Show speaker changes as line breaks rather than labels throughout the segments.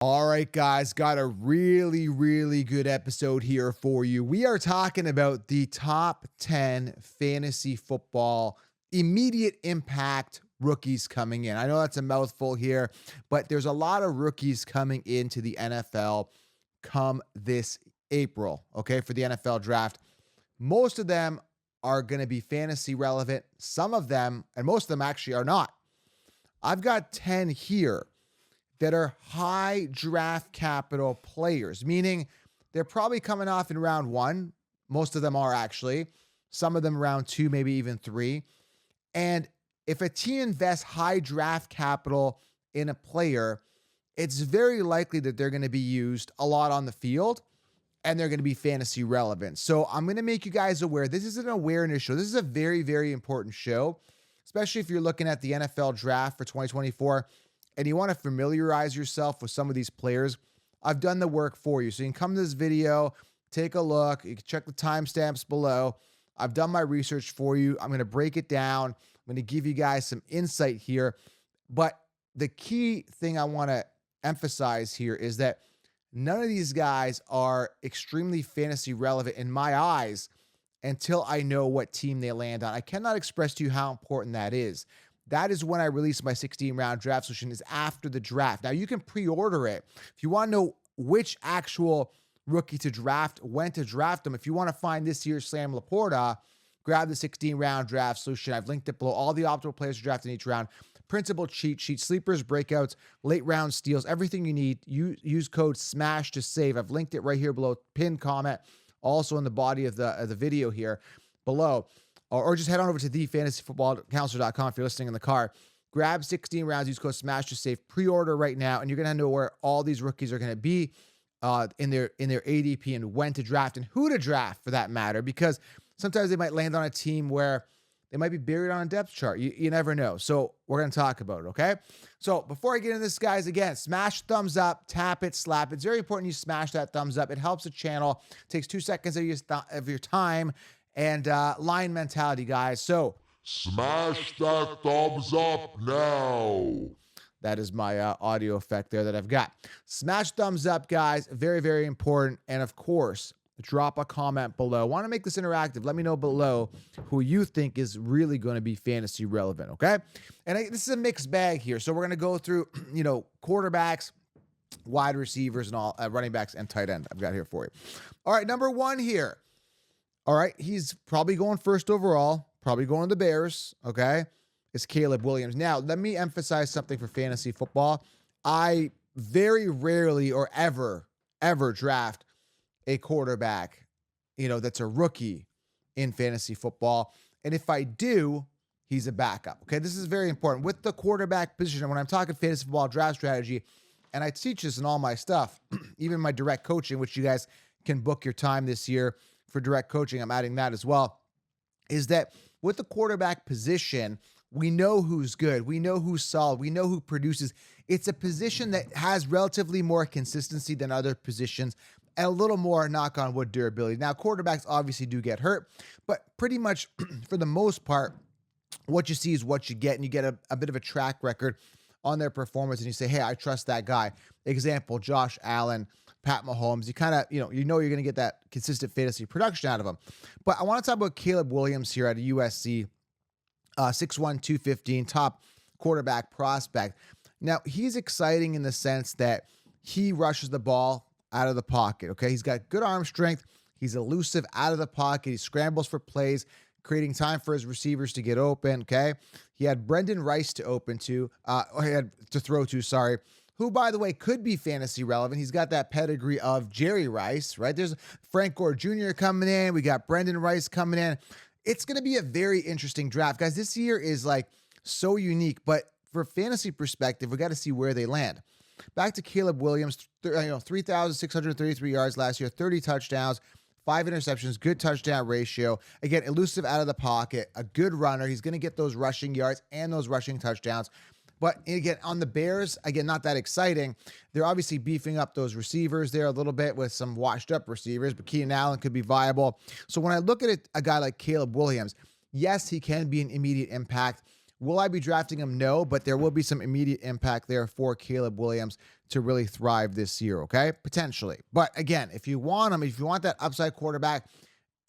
All right, guys, got a really good episode here for you. We are talking about the top 10 fantasy football immediate impact rookies coming in. I know that's a mouthful here, but there's a lot of rookies coming into the NFL come this April, okay, for the NFL draft. Most of them are going to be fantasy relevant. Some of them, and most of them actually are not. I've got 10 here that are high draft capital players, meaning they're probably coming off in round one. Most of them are actually. Some of them round two, maybe even three. And if a team invests high draft capital in a player, it's very likely that they're going to be used a lot on the field and they're going to be fantasy relevant. So I'm going to make you guys aware. This is an awareness show. This is a very important show, especially if you're looking at the NFL draft for 2024 and you want to familiarize yourself with some of these players. I've done the work for you. So you can come to this video, take a look. You can check the timestamps below. I've done my research for you. I'm going to break it down. I'm going to give you guys some insight here. But the key thing I want to emphasize here is that none of these guys are extremely fantasy relevant in my eyes until I know what team they land on. I cannot express to you how important that is. That is when I release my 16-round draft solution, is after the draft. Now, you can pre-order it. If you want to know which actual rookie to draft, when to draft them, if you want to find this year's Sam Laporta, grab the 16-round draft solution. I've linked it below. All the optimal players to draft in each round. Printable cheat sheet, sleepers, breakouts, late round steals, everything you need. Use code SMASH to save. I've linked it right here below. Pinned comment, also in the body of the video here below. Or just head on over to thefantasyfootballcounselor.com if you're listening in the car. Grab 16 rounds, use code SMASH to save. Pre-order right now, and you're going to know where all these rookies are going to be in their ADP and when to draft and who to draft for that matter, because sometimes they might land on a team where they might be buried on a depth chart. You never know. So we're going to talk about it, okay? So before I get into this, guys, again, smash thumbs up, tap it, slap it. It's very important you smash that thumbs up. It helps the channel. It takes 2 seconds of your time. And line mentality, guys. So
smash that thumbs up now.
That is my audio effect there that I've got. Smash thumbs up, guys. Very important. And of course, drop a comment below. Want to make this interactive? Let me know below who you think is really going to be fantasy relevant, okay? And this is a mixed bag here. So we're going to go through, quarterbacks, wide receivers, and all running backs and tight end I've got here for you. All right, number one here. All right, he's probably going first overall, probably going to the Bears, okay? It's Caleb Williams. Now, let me emphasize something for fantasy football. I very rarely or ever draft a quarterback, that's a rookie in fantasy football. And if I do, he's a backup, okay? This is very important. With the quarterback position, when I'm talking fantasy football draft strategy, and I teach this in all my stuff, even my direct coaching, which you guys can book your time this year for direct coaching, I'm adding that as well, is that with the quarterback position, we know who's good. We know who's solid. We know who produces. It's a position that has relatively more consistency than other positions and a little more, knock on wood, durability. Now, quarterbacks obviously do get hurt, but pretty much for the most part, what you see is what you get, and you get a bit of a track record on their performance, and you say, hey, I trust that guy. Example, Josh Allen, Pat Mahomes. You kind of, you're going to get that consistent fantasy production out of them. But I want to talk about Caleb Williams here at a USC, 6'1", 215, top quarterback prospect. Now, he's exciting in the sense that he rushes the ball out of the pocket, okay? He's got good arm strength. He's elusive out of the pocket. He scrambles for plays, creating time for his receivers to get open, okay? He had Brendan Rice to throw to, who, by the way, could be fantasy relevant. He's got that pedigree of Jerry Rice, right? There's Frank Gore Jr. coming in. We got Brendan Rice coming in. It's going to be a very interesting draft. Guys, this year is so unique, but for fantasy perspective, we got to see where they land. Back to Caleb Williams, 3,633 yards last year, 30 touchdowns, 5 interceptions, good touchdown ratio. Again, elusive out of the pocket, a good runner. He's going to get those rushing yards and those rushing touchdowns. But again, on the Bears, again, not that exciting. They're obviously beefing up those receivers there a little bit with some washed up receivers, but Keenan Allen could be viable. So when I look at a guy like Caleb Williams, yes, he can be an immediate impact. Will I be drafting him? No, but there will be some immediate impact there for Caleb Williams to really thrive this year, okay? Potentially. But again, if you want him, if you want that upside quarterback,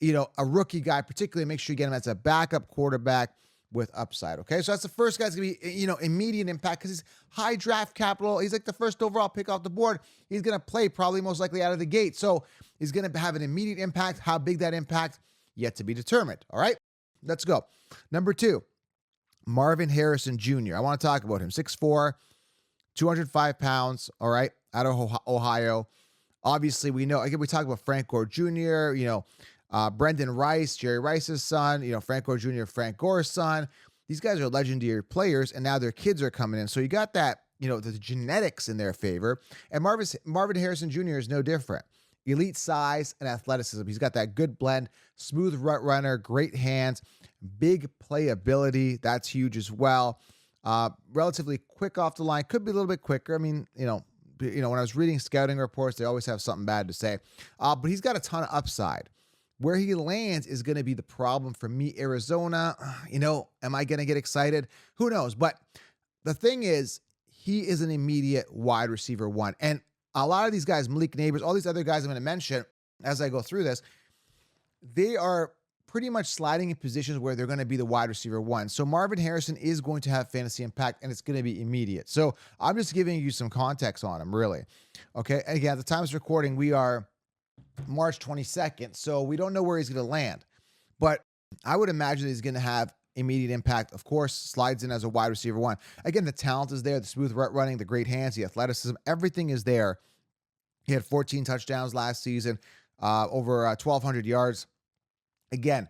a rookie guy, particularly make sure you get him as a backup quarterback with upside, okay? So that's the first guy's going to be, immediate impact because he's high draft capital. He's like the first overall pick off the board. He's going to play probably most likely out of the gate. So he's going to have an immediate impact. How big that impact, yet to be determined, all right? Let's go. Number 2, Marvin Harrison Jr. I want to talk about him. 6'4", 205 pounds, all right, out of Ohio. Obviously, we know, again, we talk about Frank Gore Jr., Brendan Rice, Jerry Rice's son, Frank Gore Jr., Frank Gore's son. These guys are legendary players, and now their kids are coming in. So you got that, the genetics in their favor. And Marvin Harrison Jr. is no different. Elite size and athleticism. He's got that good blend, smooth route runner, great hands, big playability. That's huge as well. Relatively quick off the line. Could be a little bit quicker. I mean, when I was reading scouting reports, they always have something bad to say. But he's got a ton of upside. Where he lands is going to be the problem for me. Arizona, am I going to get excited? Who knows? But the thing is, he is an immediate wide receiver 1. And a lot of these guys, Malik Neighbors, all these other guys I'm going to mention as I go through this, they are pretty much sliding in positions where they're going to be the wide receiver 1. So Marvin Harrison is going to have fantasy impact, and it's going to be immediate. So I'm just giving you some context on him, really. Okay. And again, at the time of recording, we are March 22nd, so we don't know where he's going to land. But I would imagine he's going to have immediate impact. Of course, slides in as a wide receiver 1. Again, the talent is there, the smooth route running, the great hands, the athleticism, everything is there. He had 14 touchdowns last season, over 1,200 yards. Again,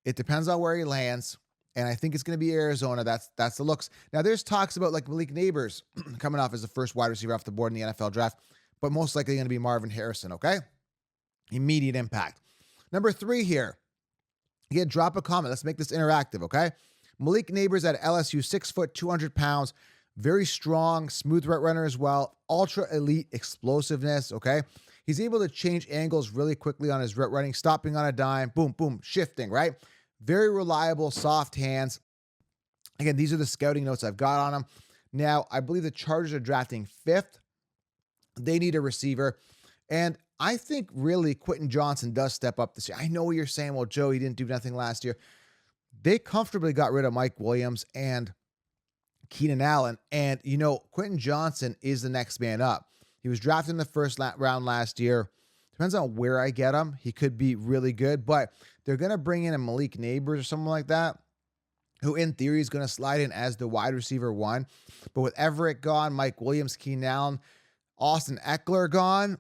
it depends on where he lands, and I think it's going to be Arizona. That's the looks. Now, there's talks about like Malik Neighbors coming off as the first wide receiver off the board in the NFL draft, but most likely going to be Marvin Harrison, okay? Immediate impact. Number 3 here. Again, drop a comment. Let's make this interactive, okay? Malik Neighbors at LSU, 6 foot, 200 pounds, very strong, smooth route runner as well, ultra elite explosiveness, okay? He's able to change angles really quickly on his route running, stopping on a dime, boom, boom, shifting, right? Very reliable, soft hands. Again, these are the scouting notes I've got on him. Now, I believe the Chargers are drafting 5th. They need a receiver. And I think really Quentin Johnson does step up this year. I know what you're saying, well, Joe, he didn't do nothing last year. They comfortably got rid of Mike Williams and Keenan Allen. And, Quentin Johnson is the next man up. He was drafted in the first round last year. Depends on where I get him. He could be really good, but they're going to bring in a Malik Neighbors or someone like that, who in theory is going to slide in as the wide receiver 1. But with Everett gone, Mike Williams, Keenan Allen, Austin Eckler gone,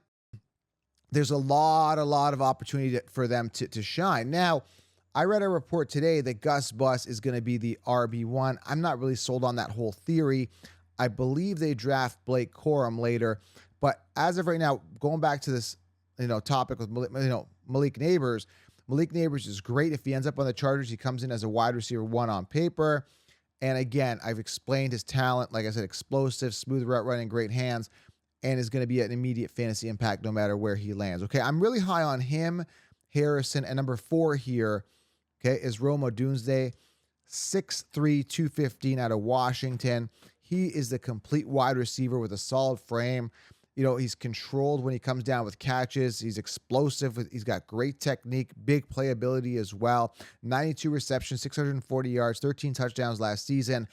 there's a lot of opportunity for them to shine. Now, I read a report today that Gus Bus is going to be the RB1. I'm not really sold on that whole theory. I believe they draft Blake Corum later. But as of right now, going back to this, topic with Malik Neighbors, Malik Neighbors is great. If he ends up on the Chargers, he comes in as a wide receiver 1 on paper. And again, I've explained his talent. Like I said, explosive, smooth route running, great hands, and is going to be an immediate fantasy impact no matter where he lands. Okay, I'm really high on him, Harrison, and number 4 here, okay, is Rome Odunze, 6'3", 215 out of Washington. He is the complete wide receiver with a solid frame. He's controlled when he comes down with catches. He's explosive. He's got great technique, big playability as well. 92 receptions, 640 yards, 13 touchdowns last season.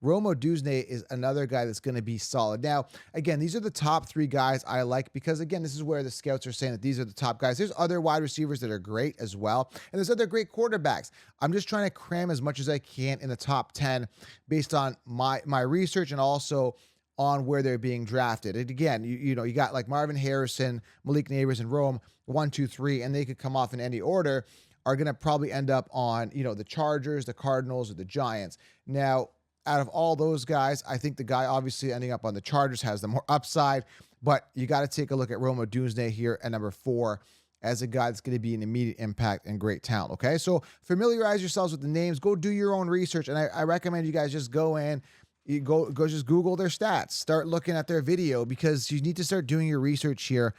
Rome Odunze is another guy that's going to be solid. Now, again, these are the top 3 guys I like because, again, this is where the scouts are saying that these are the top guys. There's other wide receivers that are great as well, and there's other great quarterbacks. I'm just trying to cram as much as I can in the top 10 based on my research and also on where they're being drafted. And again, you got like Marvin Harrison, Malik Neighbors, and Rome, 1, 2, 3, and they could come off in any order, are going to probably end up on, the Chargers, the Cardinals, or the Giants. Now, out of all those guys, I think the guy obviously ending up on the Chargers has the more upside, but you got to take a look at Rome Odunze here at number 4 as a guy that's going to be an immediate impact and great talent, okay? So familiarize yourselves with the names. Go do your own research, and I recommend you guys just go in, you go just Google their stats. Start looking at their video because you need to start doing your research here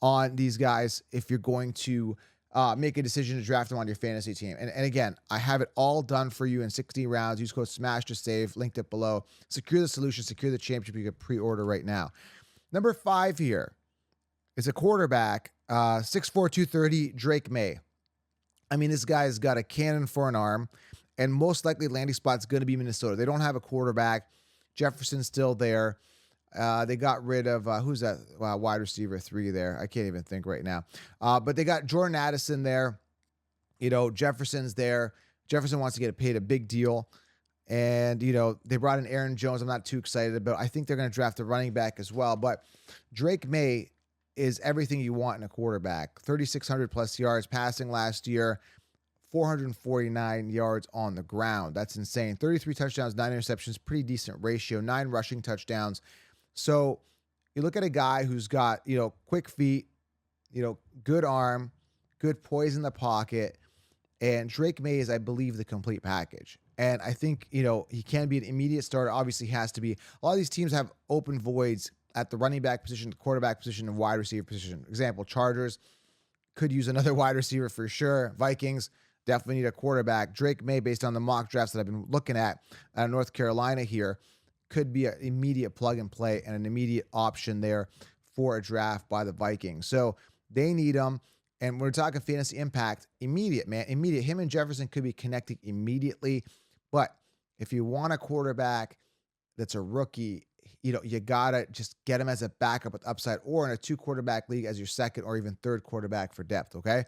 on these guys if you're going to make a decision to draft them on your fantasy team. And again, I have it all done for you in 60 rounds. Use code SMASH to save. Linked it below. Secure the solution. Secure the championship. You can pre-order right now. Number 5 here is a quarterback, 6'4", 230, Drake May. I mean, this guy's got a cannon for an arm, and most likely landing spot's going to be Minnesota. They don't have a quarterback. Jefferson's still there. They got rid of, who's that wide receiver 3 there? I can't even think right now. But they got Jordan Addison there. Jefferson's there. Jefferson wants to get paid a big deal. And, they brought in Aaron Jones. I'm not too excited about. I think they're going to draft a running back as well. But Drake May is everything you want in a quarterback. 3,600 plus yards passing last year, 449 yards on the ground. That's insane. 33 touchdowns, 9 interceptions, pretty decent ratio, 9 rushing touchdowns. So you look at a guy who's got, quick feet, good arm, good poise in the pocket, and Drake May is, I believe, the complete package. And I think, he can be an immediate starter. Obviously has to be. A lot of these teams have open voids at the running back position, the quarterback position, and wide receiver position. Example, Chargers could use another wide receiver for sure. Vikings definitely need a quarterback. Drake May, based on the mock drafts that I've been looking at North Carolina here, could be an immediate plug and play and an immediate option there for a draft by the Vikings. So they need him. And we're talking fantasy impact, immediate, man. Immediate. Him and Jefferson could be connecting immediately. But if you want a quarterback that's a rookie, you got to just get him as a backup with upside, or in a 2-quarterback league as your second or even third quarterback for depth, okay?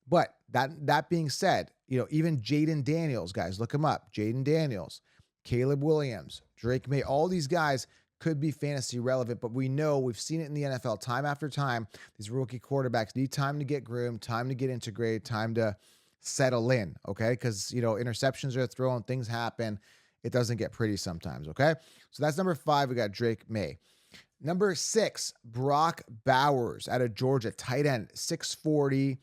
But that being said, even Jaden Daniels, guys, look him up. Jaden Daniels, Caleb Williams, Drake May, all these guys could be fantasy relevant, but we've seen it in the NFL time after time. These rookie quarterbacks need time to get groomed, time to get integrated, time to settle in, okay? Because, interceptions are thrown, things happen. It doesn't get pretty sometimes, okay? So that's number 5. We got Drake May. Number 6, Brock Bowers out of Georgia, tight end, 640.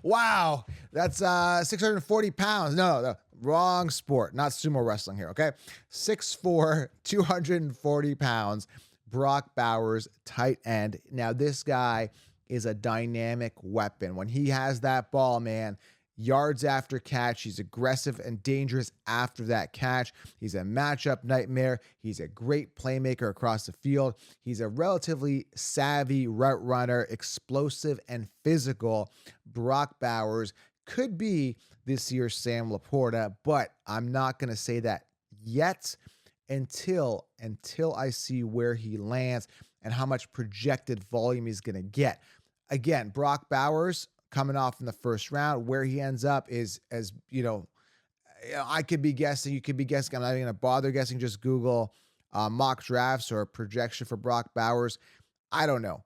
Wow, that's 640 pounds. No, wrong sport, not sumo wrestling here, okay? 6'4", 240 pounds, Brock Bowers, tight end. Now, this guy is a dynamic weapon. When he has that ball, man, yards after catch. He's aggressive and dangerous after that catch. He's a matchup nightmare. He's a great playmaker across the field. He's a relatively savvy route runner, explosive and physical. Brock Bowers could be this year's Sam Laporta, but I'm not going to say that yet until I see where he lands and how much projected volume he's going to get. Again, Brock Bowers, coming off in the first round, where he ends up is, as I could be guessing, you could be guessing. I'm not even going to bother guessing. Just Google mock drafts or projection for Brock Bowers. I don't know.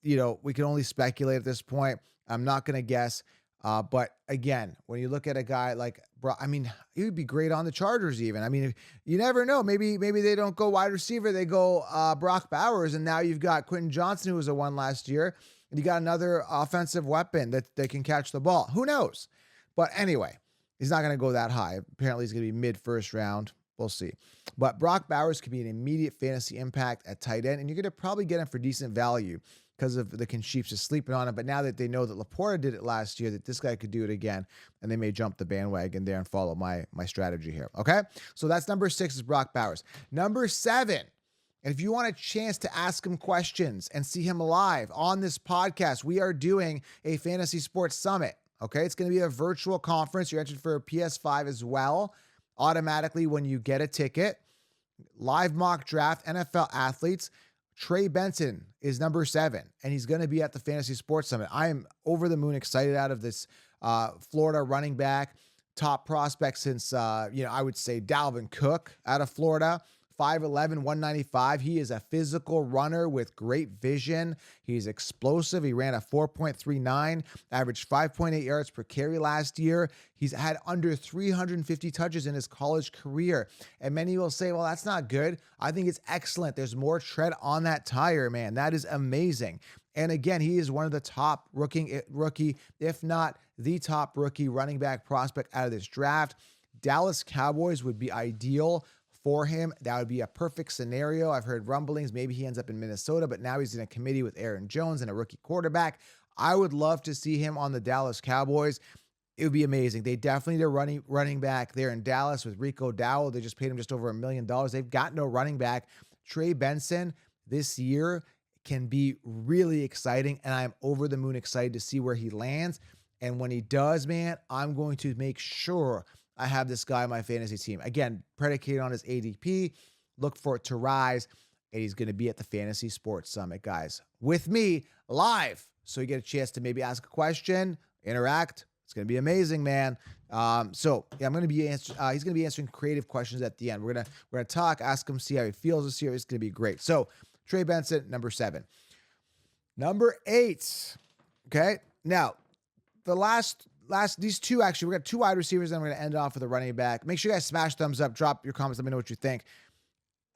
We can only speculate at this point. I'm not going to guess. But again, when you look at a guy like Brock, he would be great on the Chargers even. You never know. Maybe they don't go wide receiver. They go Brock Bowers, and now you've got Quentin Johnson, who was a one last year. And you got another offensive weapon that can catch the ball. Who knows? But anyway, he's not going to go that high. Apparently, he's going to be mid-first round. We'll see. But Brock Bowers could be an immediate fantasy impact at tight end, and you're going to probably get him for decent value because of the Chiefs just sleeping on him. But now that they know that Laporta did it last year, that this guy could do it again, and they may jump the bandwagon there and follow my strategy here. Okay? So that's number 6 is Brock Bowers. Number 7. And if you want a chance to ask him questions and see him live on this podcast, we are doing a Fantasy Sports Summit. Okay, it's going to be a virtual conference. You're entered for a PS5 as well, automatically when you get a ticket. Live mock draft, NFL athletes. Trey Benson is number 7, and he's going to be at the Fantasy Sports Summit. I am over the moon excited out of this Florida running back, top prospect since, I would say Dalvin Cook out of Florida. 5'11", 195. He is a physical runner with great vision. He's explosive. He ran a 4.39, averaged 5.8 yards per carry last year. He's had under 350 touches in his college career. And many will say, well, that's not good. I think it's excellent. There's more tread on that tire, man. That is amazing. And again, he is one of the top rookie, if not the top rookie running back prospect out of this draft. Dallas Cowboys would be ideal for him. That would be a perfect scenario. I've heard rumblings. Maybe he ends up in Minnesota, but now he's in a committee with Aaron Jones and a rookie quarterback. I would love to see him on the Dallas Cowboys. It would be amazing. They definitely need a running back there in Dallas with Rico Dowell. They just paid him just over $1 million. They've got no running back. Trey Benson, this year can be really exciting, and I'm over the moon excited to see where he lands. And when he does, man, I'm going to make sure I have this guy on my fantasy team. Again, predicated on his ADP. Look for it to rise, and he's going to be at the Fantasy Sports Summit, guys, with me live. So you get a chance to maybe ask a question, interact. It's going to be amazing, man. So yeah, I'm going to be he's going to be answering creative questions at the end. We're gonna talk, ask him, see how he feels this year. It's going to be great. So Trey Benson, number 7. Number 8. Okay. Now, the last these two, actually, we got 2 wide receivers, and we're going to end off with a running back. Make sure you guys smash thumbs up, drop your comments, let me know what you think.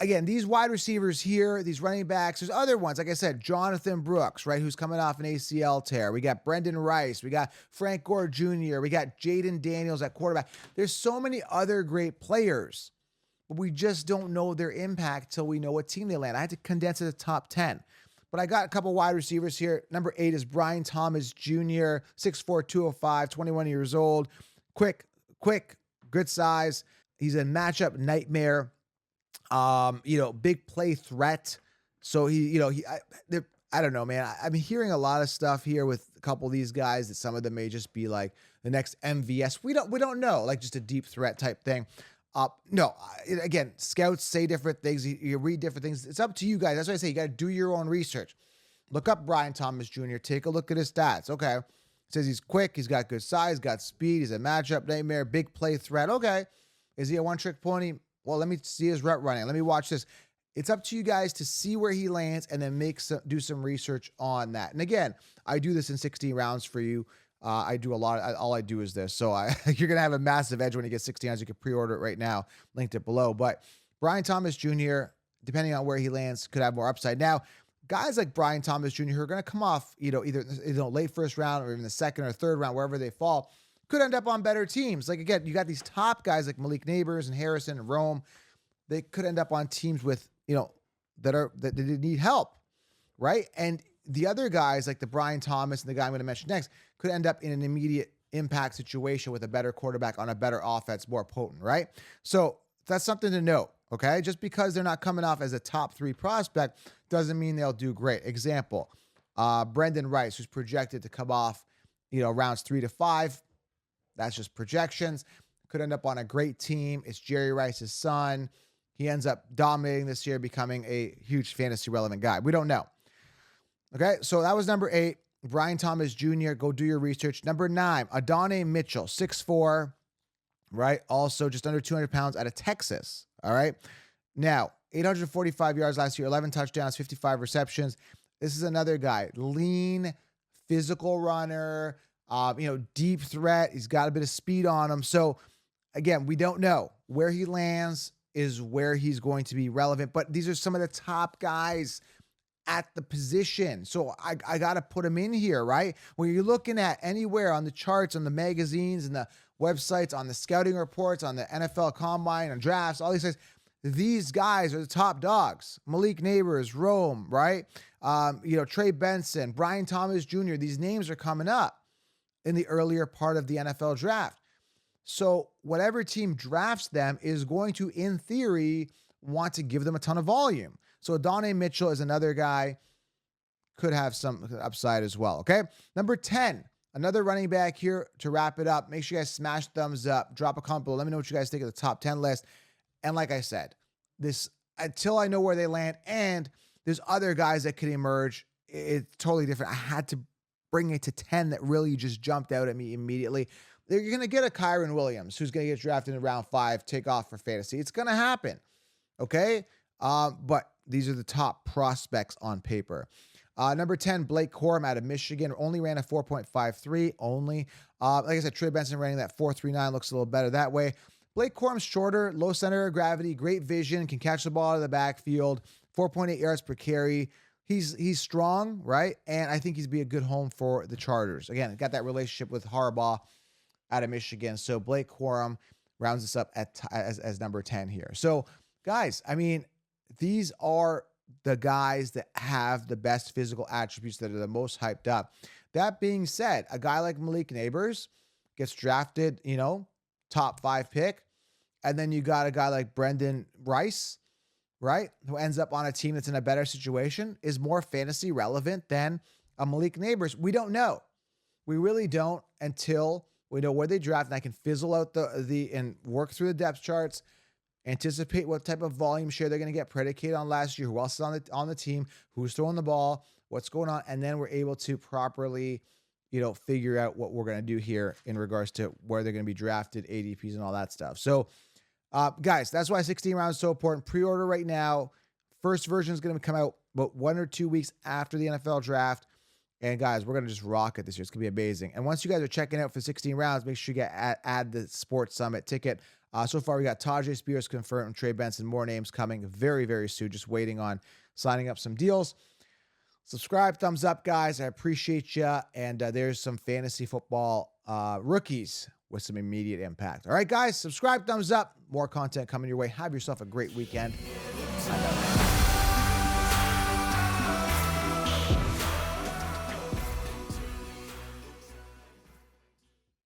Again, these wide receivers here, these running backs, there's other ones. Like I said, Jonathan Brooks, right, who's coming off an ACL tear. We got Brendan Rice. We got Frank Gore Jr. We got Jaden Daniels at quarterback. There's so many other great players, but we just don't know their impact till we know what team they land. I had to condense it to the top 10. But I got a couple wide receivers here. Number 8 is Brian Thomas Jr., 6'4", 205, 21 years old. Quick, good size. He's a matchup nightmare. Big play threat. So I don't know, man. I'm hearing a lot of stuff here with a couple of these guys that some of them may just be like the next MVS. We don't know, like just a deep threat type thing. Again, scouts say different things. You read different things. It's up to you guys. That's why I say you got to do your own research. Look up Brian Thomas Jr. Take a look at his stats. Okay. It says he's quick. He's got good size, got speed. He's a matchup nightmare, big play threat. Okay. Is he a one-trick pony? Well, let me see his route running. Let me watch this. It's up to you guys to see where he lands and then do some research on that. And again, I do this in 16 rounds for you. I do a lot. All I do is this. So you're going to have a massive edge when you get 16 rounds. You can pre-order it right now. Linked it below. But Brian Thomas Jr., depending on where he lands, could have more upside. Now, guys like Brian Thomas Jr., who are going to come off, either late first round or even the second or third round, wherever they fall, could end up on better teams. Like, again, you got these top guys like Malik Neighbors and Harrison and Rome. They could end up on teams with, that need help, right? And the other guys like the Brian Thomas and the guy I'm going to mention next could end up in an immediate impact situation with a better quarterback on a better offense, more potent, right? So that's something to note, okay? Just because they're not coming off as a top 3 prospect doesn't mean they'll do great. Example, Brendan Rice, who's projected to come off, rounds 3 to 5. That's just projections. Could end up on a great team. It's Jerry Rice's son. He ends up dominating this year, becoming a huge fantasy relevant guy. We don't know. Okay, so that was number 8. Brian Thomas Jr., go do your research. Number 9, Adonai Mitchell, 6'4", right? Also just under 200 pounds out of Texas, all right? Now, 845 yards last year, 11 touchdowns, 55 receptions. This is another guy, lean, physical runner, deep threat. He's got a bit of speed on him. So, again, we don't know. Where he lands is where he's going to be relevant. But these are some of the top guys at the position. So I got to put him in here, right? When you're looking at anywhere on the charts, on the magazines and the websites, on the scouting reports, on the NFL Combine, on drafts, all these things, these guys are the top dogs. Malik Neighbors, Rome, right? Trey Benson, Brian Thomas Jr., these names are coming up in the earlier part of the NFL draft. So whatever team drafts them is going to, in theory, want to give them a ton of volume. So Adonai Mitchell is another guy, could have some upside as well, okay? Number 10, another running back here to wrap it up. Make sure you guys smash thumbs up, drop a comment below. Let me know what you guys think of the top 10 list. And like I said, this until I know where they land, and there's other guys that could emerge, it's totally different. I had to bring it to 10 that really just jumped out at me immediately. You're going to get a Kyron Williams who's going to get drafted in round 5, take off for fantasy. It's going to happen, okay? But these are the top prospects on paper. Number 10, Blake Corum out of Michigan, only ran a 4.53 only. Like I said, Trey Benson running that 4.39 looks a little better that way. Blake Corum's shorter, low center of gravity, great vision, can catch the ball out of the backfield, 4.8 yards per carry. He's strong, right? And I think he'd be a good home for the Chargers. Again, got that relationship with Harbaugh out of Michigan. So Blake Corum rounds us up as number 10 here. So guys, I mean, these are the guys that have the best physical attributes that are the most hyped up. That being said, a guy like Malik Neighbors gets drafted, top 5 pick. And then you got a guy like Brendan Rice, right, who ends up on a team that's in a better situation is more fantasy relevant than a Malik Neighbors? We don't know. We really don't until we know where they draft, and I can fizzle out the and work through the depth charts, anticipate what type of volume share they're going to get predicated on last year, who else is on the team, who's throwing the ball, what's going on, and then we're able to properly, figure out what we're going to do here in regards to where they're going to be drafted, ADPs, and all that stuff. So, guys, that's why 16 rounds is so important. Pre-order right now. First version is going to come out about 1 or 2 weeks after the NFL draft. And guys, we're going to just rock it this year. It's going to be amazing. And once you guys are checking out for 16 rounds, make sure you add the Sports Summit ticket. So far, we got Tajay Spears confirmed, Trey Benson, more names coming very, very soon. Just waiting on signing up some deals. Subscribe, thumbs up, guys. I appreciate you. And there's some fantasy football rookies with some immediate impact. All right, guys, subscribe, thumbs up. More content coming your way. Have yourself a great weekend.